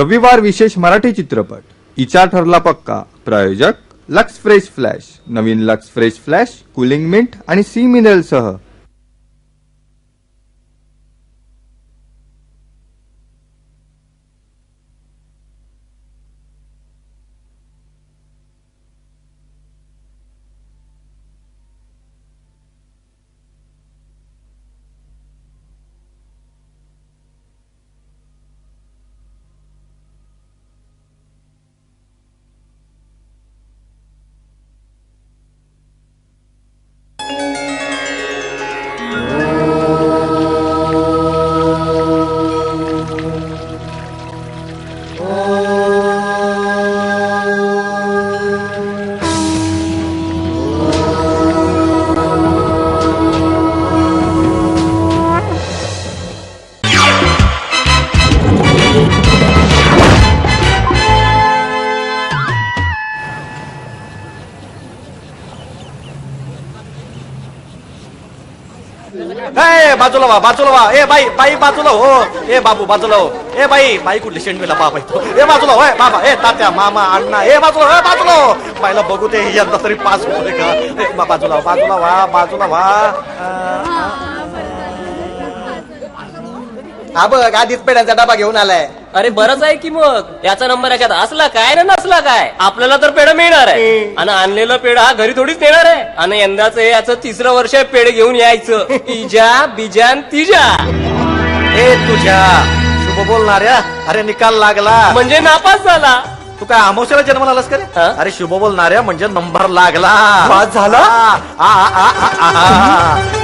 रविवार विशेष मराठी चित्रपट इचा ठरला पक्का. प्रायोजक लक्स फ्रेश फ्लॅश. नवीन Lux fresh flash cooling mint आणि सी मिनरल सह. बाजूला वा बाजूला वा. ए बाई बाई बाजूला हो. ए बाबू बाजूला हो. ए बाई कुठली शेंडवेला बाबा येतो. ए बाजूला होय बाबा. ए तात्या मामा अण्णा. ए बाजूला बाजूला हो. बाईला बघू ते यंदा तरी पास होते का. बाजूला बाजूला वा बाजूला वा. हा बघ आधीच पेढ्यांचा डबा घेऊन आलाय. अरे बरंच आहे की मग. याचा नंबर याच्यात असला काय ना नसला काय आपल्याला तर पेढा मिळणार आहे. आणि आणलेलं पेढा हा घरी थोडीच नेणार आहे. आणि यंदाच याचं 3रं वर्ष आहे पेढे घेऊन यायचं. इजा बिजान तिजा. ए तुझ्या शुभ बोलणाऱ्या. अरे निकाल लागला म्हणजे नापास झाला. तू काय अमावस्याला जन्माला आलास का रे. हा? अरे शुभ बोलणाऱ्या म्हणजे नंबर लागला. पास झाला?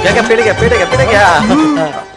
घ्या पेढे घ्या पेढे घ्या पेढे घ्या.